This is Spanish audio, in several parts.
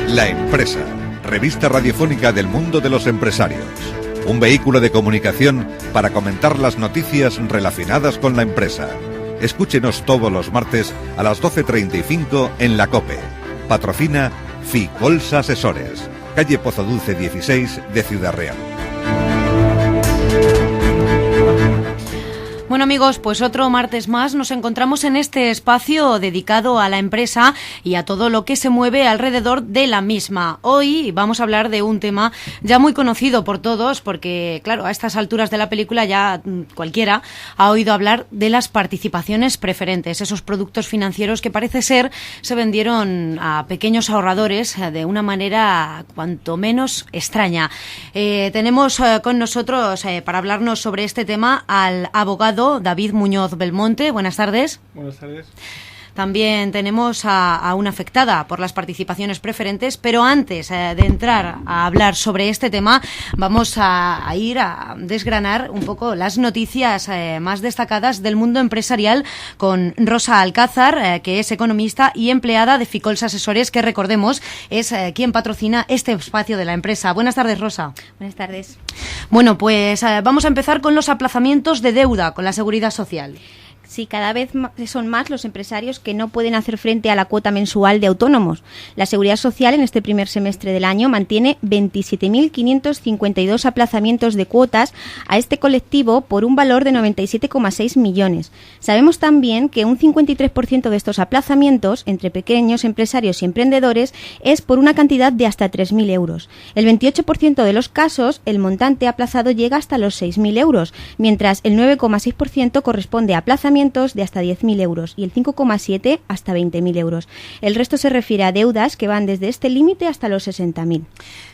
La Empresa, revista radiofónica del mundo de los empresarios. Un vehículo de comunicación para comentar las noticias relacionadas con la empresa. Escúchenos todos los martes a las 12:35 en la COPE. Patrocina Ficols Asesores, calle Pozo Dulce 16 de Ciudad Real. Bueno amigos, pues otro martes más nos encontramos en este espacio dedicado a la empresa y a todo lo que se mueve alrededor de la misma. Hoy vamos a hablar de un tema ya muy conocido por todos porque, claro, a estas alturas de la película ya cualquiera ha oído hablar de las participaciones preferentes, esos productos financieros que parece ser se vendieron a pequeños ahorradores de una manera cuanto menos extraña. Tenemos con nosotros para hablarnos sobre este tema al abogado David Muñoz Belmonte. Buenas tardes. Buenas tardes. También tenemos a una afectada por las participaciones preferentes, pero antes de entrar a hablar sobre este tema, vamos a ir a desgranar un poco las noticias más destacadas del mundo empresarial con Rosa Alcázar, que es economista y empleada de Ficols Asesores, que recordemos es quien patrocina este espacio de la empresa. Buenas tardes, Rosa. Buenas tardes. Bueno, pues vamos a empezar con los aplazamientos de deuda con la Seguridad Social. Sí, cada vez son más los empresarios que no pueden hacer frente a la cuota mensual de autónomos. La Seguridad Social en este primer semestre del año mantiene 27.552 aplazamientos de cuotas a este colectivo por un valor de 97,6 millones. Sabemos también que un 53% de estos aplazamientos entre pequeños empresarios y emprendedores es por una cantidad de hasta 3.000 euros. El 28% de los casos, el montante aplazado llega hasta los 6.000 euros, mientras el 9,6% corresponde a aplazamientos de hasta 10.000 euros y el 5,7% hasta 20.000 euros. El resto se refiere a deudas que van desde este límite hasta los 60.000.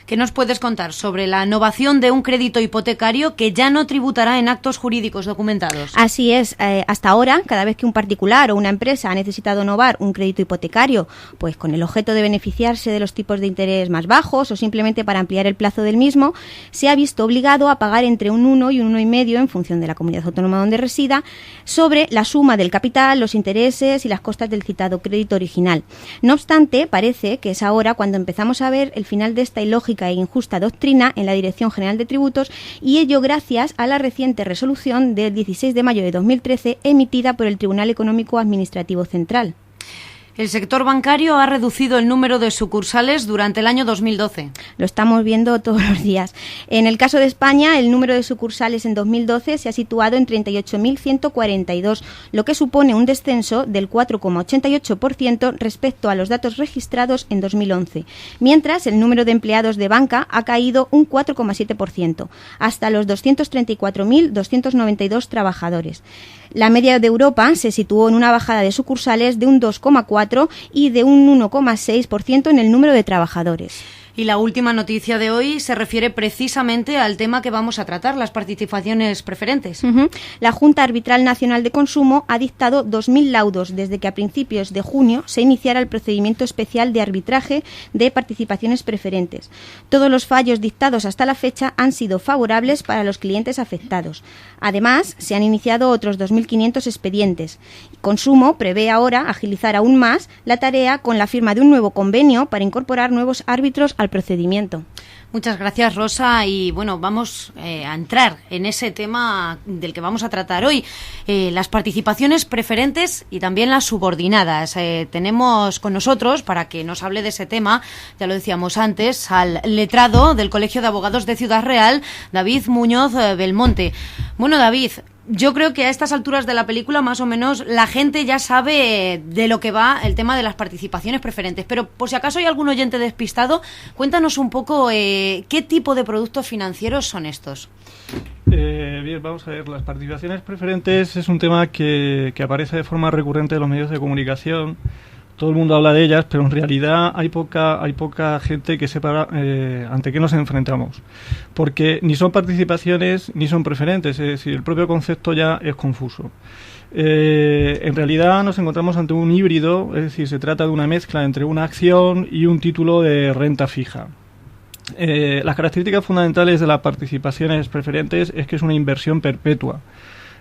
¿Qué nos puedes contar sobre la novación de un crédito hipotecario que ya no tributará en actos jurídicos documentados? Así es. Hasta ahora, cada vez que un particular o una empresa ha necesitado novar un crédito hipotecario, pues con el objeto de beneficiarse de los tipos de interés más bajos o simplemente para ampliar el plazo del mismo, se ha visto obligado a pagar entre un 1 y un 1,5 en función de la comunidad autónoma donde resida, sobre la suma del capital, los intereses y las costas del citado crédito original. No obstante, parece que es ahora cuando empezamos a ver el final de esta ilógica e injusta doctrina en la Dirección General de Tributos, y ello gracias a la reciente resolución del 16 de mayo de 2013 emitida por el Tribunal Económico Administrativo Central. El sector bancario ha reducido el número de sucursales durante el año 2012. Lo estamos viendo todos los días. En el caso de España, el número de sucursales en 2012 se ha situado en 38.142, lo que supone un descenso del 4,88% respecto a los datos registrados en 2011, mientras el número de empleados de banca ha caído un 4,7%, hasta los 234.292 trabajadores. La media de Europa se situó en una bajada de sucursales de un 2,4% y de un 1,6% en el número de trabajadores. Y la última noticia de hoy se refiere precisamente al tema que vamos a tratar, las participaciones preferentes. La Junta Arbitral Nacional de Consumo ha dictado 2.000 laudos desde que a principios de junio se iniciara el procedimiento especial de arbitraje de participaciones preferentes. Todos los fallos dictados hasta la fecha han sido favorables para los clientes afectados. Además, se han iniciado otros 2.500 expedientes. Consumo prevé ahora agilizar aún más la tarea con la firma de un nuevo convenio para incorporar nuevos árbitros al procedimiento. Muchas gracias, Rosa, y bueno, vamos a entrar en ese tema del que vamos a tratar hoy, las participaciones preferentes y también las subordinadas. Tenemos con nosotros, para que nos hable de ese tema, ya lo decíamos antes, al letrado del Colegio de Abogados de Ciudad Real, David Muñoz Belmonte. Bueno, David, yo creo que a estas alturas de la película más o menos la gente ya sabe de lo que va el tema de las participaciones preferentes, pero por si acaso hay algún oyente despistado, cuéntanos un poco qué tipo de productos financieros son estos. Bien, vamos a ver, las participaciones preferentes es un tema que aparece de forma recurrente en los medios de comunicación. Todo el mundo habla de ellas, pero en realidad hay poca gente que sepa ante qué nos enfrentamos. Porque ni son participaciones ni son preferentes, es decir, el propio concepto ya es confuso. En realidad nos encontramos ante un híbrido, es decir, se trata de una mezcla entre una acción y un título de renta fija. Las características fundamentales de las participaciones preferentes es que es una inversión perpetua.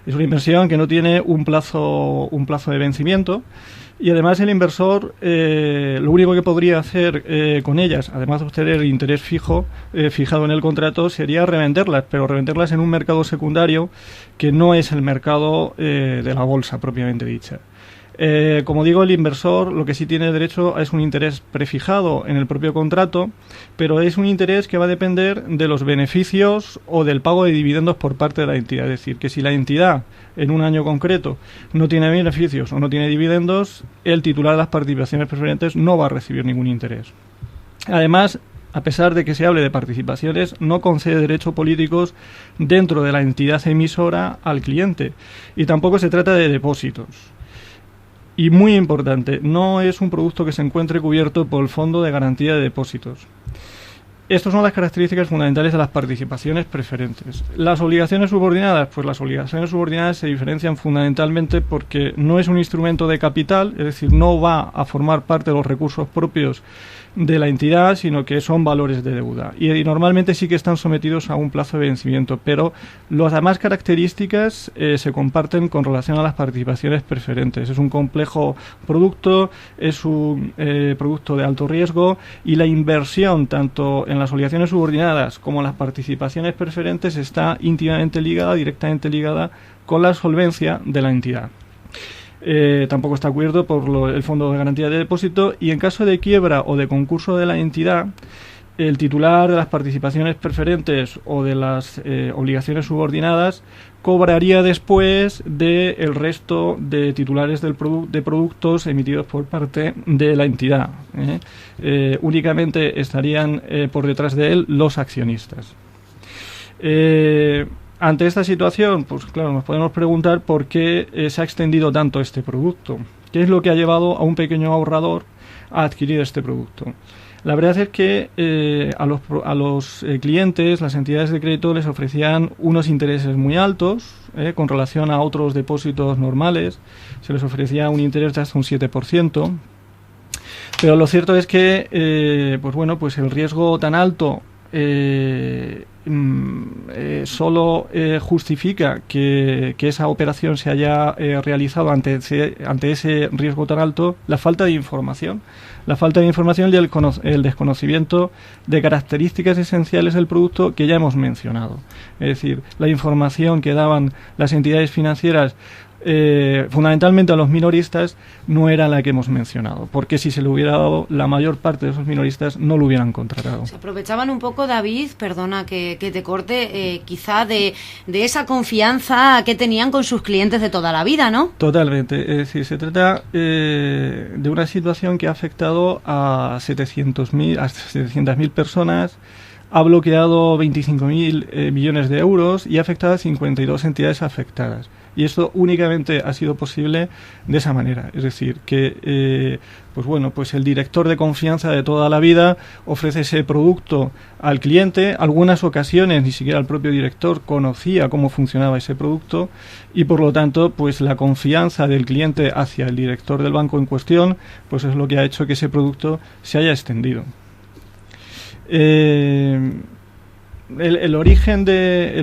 Es una inversión que no tiene un plazo de vencimiento. Y además el inversor lo único que podría hacer con ellas, además de obtener el interés fijado en el contrato, sería revenderlas, pero revenderlas en un mercado secundario que no es el mercado de la bolsa propiamente dicha. Como digo, el inversor lo que sí tiene derecho es un interés prefijado en el propio contrato, pero es un interés que va a depender de los beneficios o del pago de dividendos por parte de la entidad. Es decir, que si la entidad en un año concreto no tiene beneficios o no tiene dividendos, el titular de las participaciones preferentes no va a recibir ningún interés. Además, a pesar de que se hable de participaciones, no concede derechos políticos dentro de la entidad emisora al cliente, y tampoco se trata de depósitos. Y muy importante, no es un producto que se encuentre cubierto por el Fondo de Garantía de Depósitos. Estas son las características fundamentales de las participaciones preferentes. Las obligaciones subordinadas, pues las obligaciones subordinadas se diferencian fundamentalmente porque no es un instrumento de capital, es decir, no va a formar parte de los recursos propios de la entidad, sino que son valores de deuda. Y normalmente sí que están sometidos a un plazo de vencimiento, pero las demás características se comparten con relación a las participaciones preferentes. Es un complejo producto, es un producto de alto riesgo, y la inversión tanto en las obligaciones subordinadas como en las participaciones preferentes está íntimamente ligada, directamente ligada con la solvencia de la entidad. Tampoco está cubierto por el Fondo de Garantía de Depósito, y en caso de quiebra o de concurso de la entidad, el titular de las participaciones preferentes o de las obligaciones subordinadas cobraría después del resto de titulares de productos emitidos por parte de la entidad. Únicamente estarían por detrás de él los accionistas. Ante esta situación, pues claro, nos podemos preguntar por qué se ha extendido tanto este producto. ¿Qué es lo que ha llevado a un pequeño ahorrador a adquirir este producto? La verdad es que a los clientes, las entidades de crédito les ofrecían unos intereses muy altos con relación a otros depósitos normales. Se les ofrecía un interés de hasta un 7%. Pero lo cierto es que pues el riesgo tan alto solo justifica que esa operación se haya realizado ante ese riesgo tan alto la falta de información. La falta de información y el desconocimiento de características esenciales del producto que ya hemos mencionado. Es decir, la información que daban las entidades financieras fundamentalmente a los minoristas no era la que hemos mencionado, porque si se le hubiera dado, la mayor parte de esos minoristas no lo hubieran contratado. Se aprovechaban un poco, David, perdona que te corte, quizá de esa confianza que tenían con sus clientes de toda la vida, ¿no? Totalmente, es decir, se trata de una situación que ha afectado a 700.000 personas, ha bloqueado 25.000 millones de euros y ha afectado a 52 entidades afectadas. Y esto únicamente ha sido posible de esa manera. Es decir, que pues el director de confianza de toda la vida ofrece ese producto al cliente. Algunas ocasiones ni siquiera el propio director conocía cómo funcionaba ese producto, y por lo tanto pues la confianza del cliente hacia el director del banco en cuestión pues es lo que ha hecho que ese producto se haya extendido. El origen de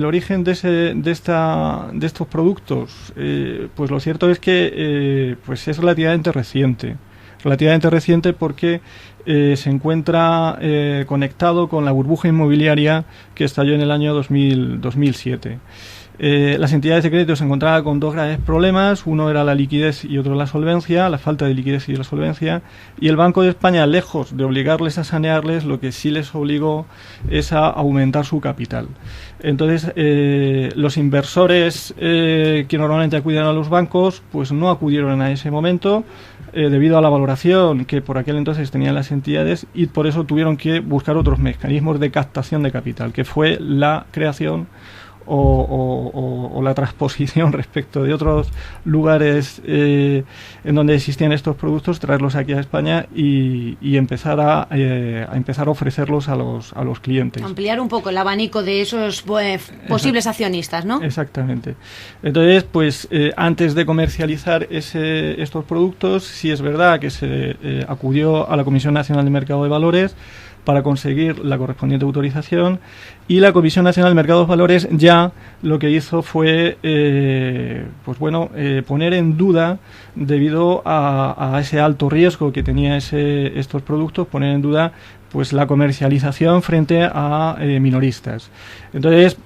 estos productos, pues lo cierto es que pues es relativamente reciente porque se encuentra conectado con la burbuja inmobiliaria que estalló en el año 2007. Las entidades de crédito se encontraban con dos graves problemas: uno era la liquidez y otro la solvencia, la falta de liquidez y la solvencia, y el Banco de España, lejos de obligarles a sanearles, lo que sí les obligó es a aumentar su capital. Entonces, los inversores que normalmente acuden a los bancos, pues no acudieron a ese momento debido a la valoración que por aquel entonces tenían las entidades, y por eso tuvieron que buscar otros mecanismos de captación de capital, que fue la creación o la transposición respecto de otros lugares en donde existían estos productos, traerlos aquí a España y empezar a ofrecerlos a los clientes. Ampliar un poco el abanico de esos posibles accionistas, ¿no? Exactamente. Entonces, pues antes de comercializar estos productos, sí es verdad que se acudió a la Comisión Nacional de Mercado de Valores para conseguir la correspondiente autorización, y la Comisión Nacional de Mercados de Valores ya lo que hizo fue poner en duda, debido a ese alto riesgo que tenía estos productos, poner en duda pues la comercialización frente a minoristas. Entonces,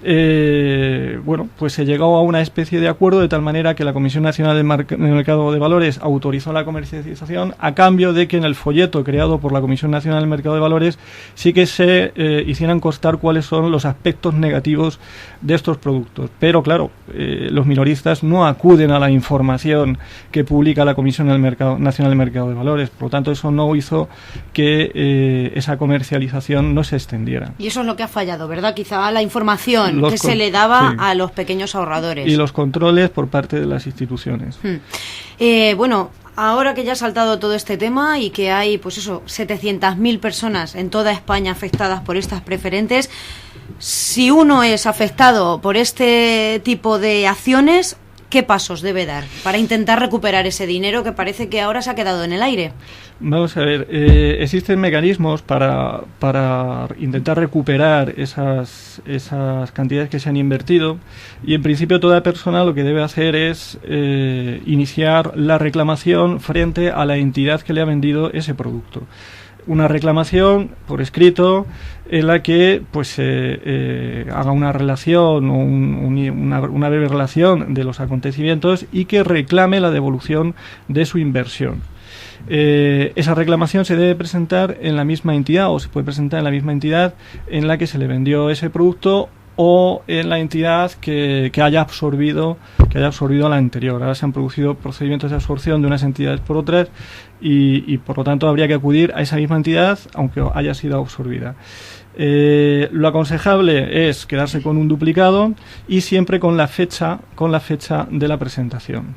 pues se llegó a una especie de acuerdo de tal manera que la Comisión Nacional del Mercado de Valores autorizó la comercialización a cambio de que en el folleto creado por la Comisión Nacional del Mercado de Valores sí que se hicieran constar cuáles son los aspectos negativos de estos productos. Pero claro, los minoristas no acuden a la información que publica la Comisión Nacional del Mercado de Valores. Por lo tanto, eso no hizo que esa comercialización no se extendiera. Y eso es lo que ha fallado, ¿verdad? Quizá la información que se le daba a los pequeños ahorradores. Y los controles por parte de las instituciones. Ahora que ya ha saltado todo este tema y que hay, 700.000 personas en toda España afectadas por estas preferentes, si uno es afectado por este tipo de acciones, ¿qué pasos debe dar para intentar recuperar ese dinero que parece que ahora se ha quedado en el aire? Vamos a ver, existen mecanismos para intentar recuperar esas cantidades que se han invertido, y en principio toda persona lo que debe hacer es iniciar la reclamación frente a la entidad que le ha vendido ese producto. Una reclamación por escrito en la que haga una relación o una breve relación de los acontecimientos y que reclame la devolución de su inversión. Esa reclamación se debe presentar en la misma entidad, o se puede presentar en la misma entidad en la que se le vendió ese producto, o en la entidad que haya absorbido a la anterior. Ahora se han producido procedimientos de absorción de unas entidades por otras y por lo tanto habría que acudir a esa misma entidad aunque haya sido absorbida. Lo aconsejable es quedarse con un duplicado y siempre con la fecha de la presentación.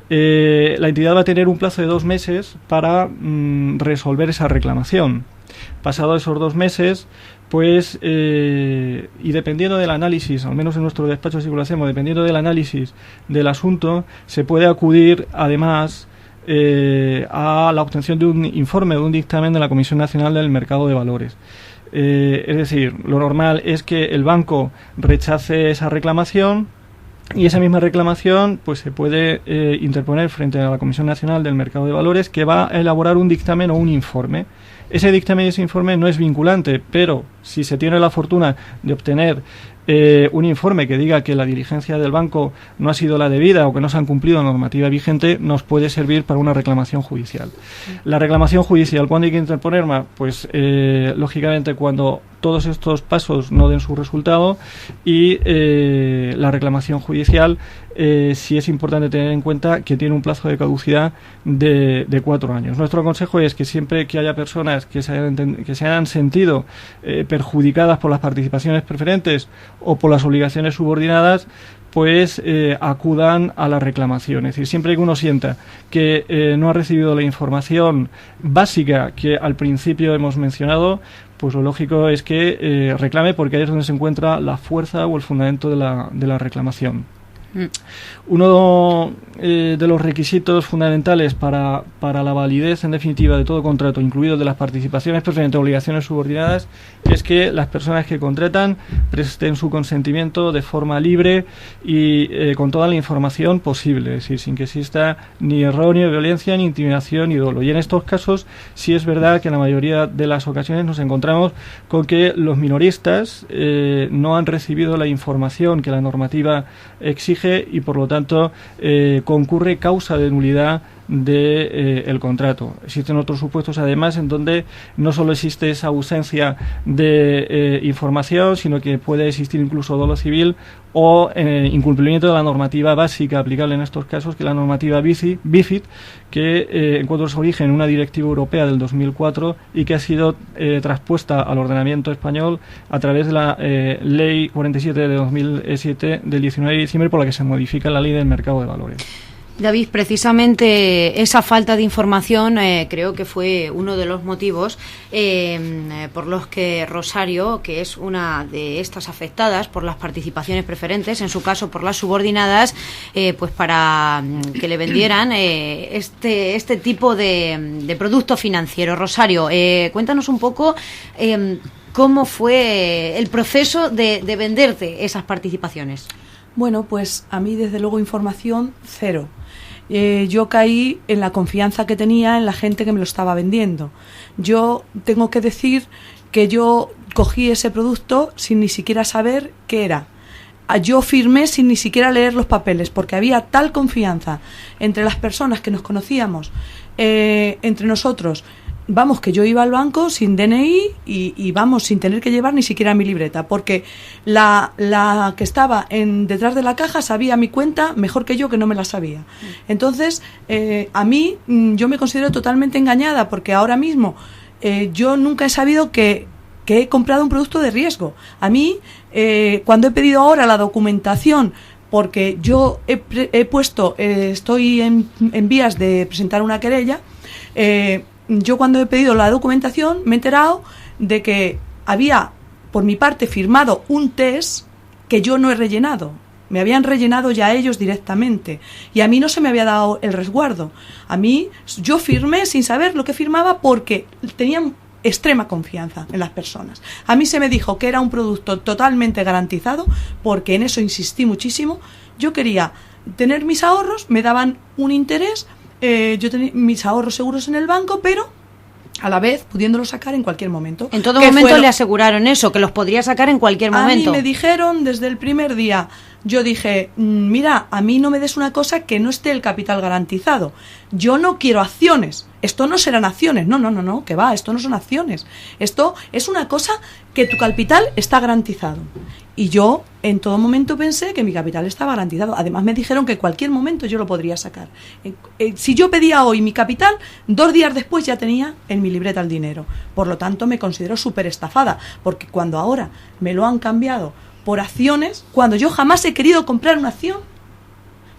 La entidad va a tener un plazo de 2 meses para resolver esa reclamación. Pasados esos 2 meses, y dependiendo del análisis, al menos en nuestro despacho así lo hacemos, dependiendo del análisis del asunto, se puede acudir además a la obtención de un informe, de un dictamen de la Comisión Nacional del Mercado de Valores. Es decir, lo normal es que el banco rechace esa reclamación, y esa misma reclamación se puede interponer frente a la Comisión Nacional del Mercado de Valores, que va a elaborar un dictamen o un informe. Ese dictamen y ese informe no es vinculante, pero si se tiene la fortuna de obtener un informe que diga que la diligencia del banco no ha sido la debida o que no se han cumplido la normativa vigente, nos puede servir para una reclamación judicial. La reclamación judicial, ¿cuándo hay que interponerla? Lógicamente cuando todos estos pasos no den su resultado, y la reclamación judicial sí es importante tener en cuenta que tiene un plazo de caducidad de 4 años. Nuestro consejo es que siempre que haya personas que se hayan sentido perjudicadas por las participaciones preferentes o por las obligaciones subordinadas, acudan a la reclamación. Es decir, siempre que uno sienta que no ha recibido la información básica que al principio hemos mencionado, lo lógico es que reclame, porque ahí es donde se encuentra la fuerza o el fundamento de la reclamación. Uno de los requisitos fundamentales para la validez en definitiva de todo contrato, incluido de las participaciones preferentes o obligaciones subordinadas, es que las personas que contratan presten su consentimiento de forma libre y con toda la información posible, es decir, sin que exista ni error, ni violencia, ni intimidación, ni dolo. Y en estos casos sí es verdad que en la mayoría de las ocasiones nos encontramos con que los minoristas no han recibido la información que la normativa exige, y por lo tanto concurre causa de nulidad del contrato. Existen otros supuestos además en donde no solo existe esa ausencia de información, sino que puede existir incluso dolo civil o incumplimiento de la normativa básica aplicable en estos casos, que es la normativa BIFID, que encuentra su origen en una directiva europea del 2004 y que ha sido traspuesta al ordenamiento español a través de la Ley 47 de 2007 del 19 de diciembre, por la que se modifica la Ley del Mercado de Valores. David, precisamente esa falta de información creo que fue uno de los motivos por los que Rosario, que es una de estas afectadas por las participaciones preferentes, en su caso por las subordinadas, para que le vendieran este tipo de producto financiero. Rosario, cuéntanos un poco ¿cómo fue el proceso de venderte esas participaciones? Bueno, pues a mí desde luego información cero. Yo caí en la confianza que tenía en la gente que me lo estaba vendiendo. Yo tengo que decir que yo cogí ese producto sin ni siquiera saber qué era. Yo firmé sin ni siquiera leer los papeles, porque había tal confianza entre las personas que nos conocíamos, entre nosotros. Vamos, que yo iba al banco sin DNI y vamos, sin tener que llevar ni siquiera mi libreta, porque la que estaba detrás de la caja sabía mi cuenta mejor que yo, que no me la sabía. Entonces, a mí, yo me considero totalmente engañada, porque ahora mismo yo nunca he sabido que he comprado un producto de riesgo. A mí, cuando he pedido ahora la documentación, porque yo he puesto, estoy en vías de presentar una querella, yo cuando he pedido la documentación me he enterado de que había, por mi parte, firmado un test que yo no he rellenado. Me habían rellenado ya ellos directamente y a mí no se me había dado el resguardo. A mí, yo firmé sin saber lo que firmaba, porque tenían extrema confianza en las personas. A mí se me dijo que era un producto totalmente garantizado, porque en eso insistí muchísimo. Yo quería tener mis ahorros, me daban un interés, yo tenía mis ahorros seguros en el banco, pero a la vez pudiéndolos sacar en cualquier momento. En todo momento le aseguraron eso, que los podría sacar en cualquier momento. A mí me dijeron desde el primer día, yo dije, mira, a mí no me des una cosa que no esté el capital garantizado. Yo no quiero acciones. Esto no serán acciones. No, que va, esto no son acciones. Esto es una cosa que tu capital está garantizado. Y yo en todo momento pensé que mi capital estaba garantizado. Además me dijeron que en cualquier momento yo lo podría sacar. Si yo pedía hoy mi capital, 2 días después ya tenía en mi libreta el dinero. Por lo tanto me considero súper estafada, porque cuando ahora me lo han cambiado por acciones, cuando yo jamás he querido comprar una acción,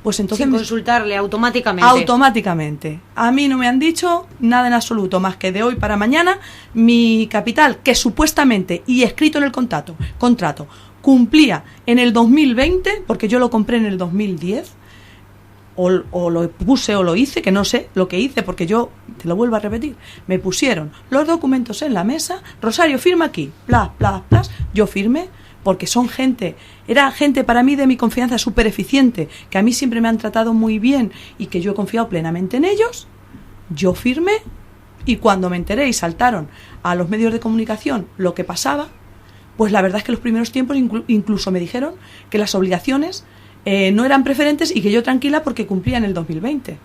pues entonces... Sin consultarle, automáticamente. Automáticamente. A mí no me han dicho nada en absoluto, más que de hoy para mañana mi capital, que supuestamente, y escrito en el contrato, cumplía en el 2020, porque yo lo compré en el 2010, o lo puse o lo hice, que no sé lo que hice, porque yo, te lo vuelvo a repetir, me pusieron los documentos en la mesa, Rosario, firma aquí, plas, yo firmé, porque era gente para mí de mi confianza, súper eficiente, que a mí siempre me han tratado muy bien y que yo he confiado plenamente en ellos. Yo firmé, y cuando me enteré y saltaron a los medios de comunicación lo que pasaba, pues la verdad es que los primeros tiempos incluso me dijeron que las obligaciones no eran preferentes y que yo tranquila porque cumplía en el 2020.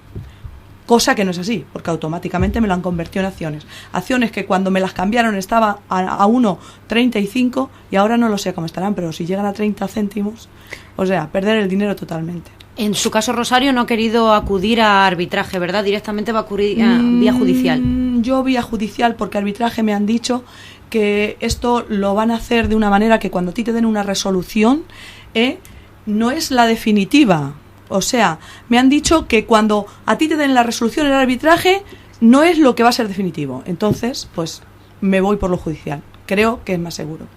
Cosa que no es así, porque automáticamente me lo han convertido en acciones. Acciones que cuando me las cambiaron estaba a 1,35 y ahora no lo sé cómo estarán, pero si llegan a 30 céntimos, o sea, perder el dinero totalmente. En su caso, Rosario no ha querido acudir a arbitraje, ¿verdad? Directamente va a acudir vía judicial. Yo vía judicial, porque arbitraje me han dicho que esto lo van a hacer de una manera que cuando a ti te den una resolución, no es la definitiva. O sea, me han dicho que cuando a ti te den la resolución en el arbitraje, no es lo que va a ser definitivo. Entonces, pues me voy por lo judicial. Creo que es más seguro.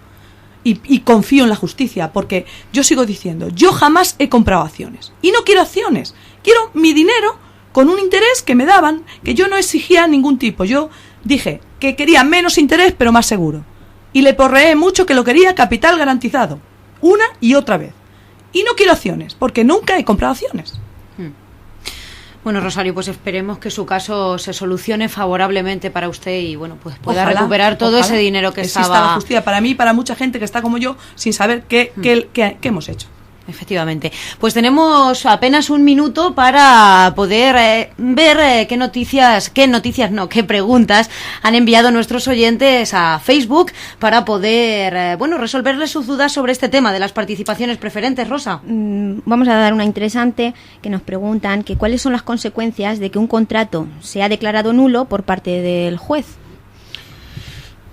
Y confío en la justicia, porque yo sigo diciendo, yo jamás he comprado acciones. Y no quiero acciones. Quiero mi dinero con un interés que me daban, que yo no exigía ningún tipo. Yo dije que quería menos interés, pero más seguro. Y le porreé mucho que lo quería capital garantizado. Una y otra vez. Y no quiero acciones, porque nunca he comprado acciones. Bueno, Rosario, pues esperemos que su caso se solucione favorablemente para usted y bueno, pues pueda Ojalá, recuperar todo ese dinero que exista estaba... la justicia para mí y para mucha gente que está como yo sin saber qué hemos hecho. Efectivamente. Pues tenemos apenas un minuto para poder ver qué preguntas han enviado nuestros oyentes a Facebook para poder, resolverles sus dudas sobre este tema de las participaciones preferentes, Rosa. Vamos a dar una interesante que nos preguntan que cuáles son las consecuencias de que un contrato sea declarado nulo por parte del juez.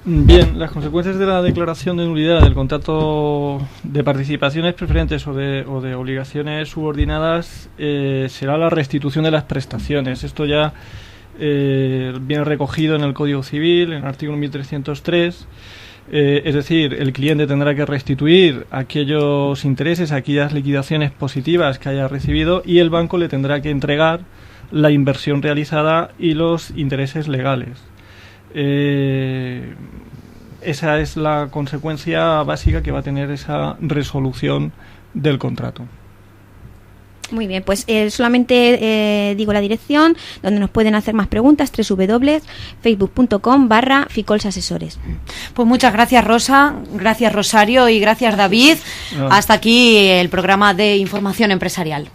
Bien, las consecuencias de la declaración de nulidad del contrato de participaciones preferentes o de obligaciones subordinadas será la restitución de las prestaciones. Esto ya viene recogido en el Código Civil, en el artículo 1303. Es decir, el cliente tendrá que restituir aquellos intereses, aquellas liquidaciones positivas que haya recibido y el banco le tendrá que entregar la inversión realizada y los intereses legales. esa es la consecuencia básica que va a tener esa resolución del contrato. Muy bien, pues solamente digo la dirección donde nos pueden hacer más preguntas, www.facebook.com/ficolsasesores. Pues muchas gracias, Rosa, gracias, Rosario, y gracias, David. Hasta aquí el programa de Información Empresarial.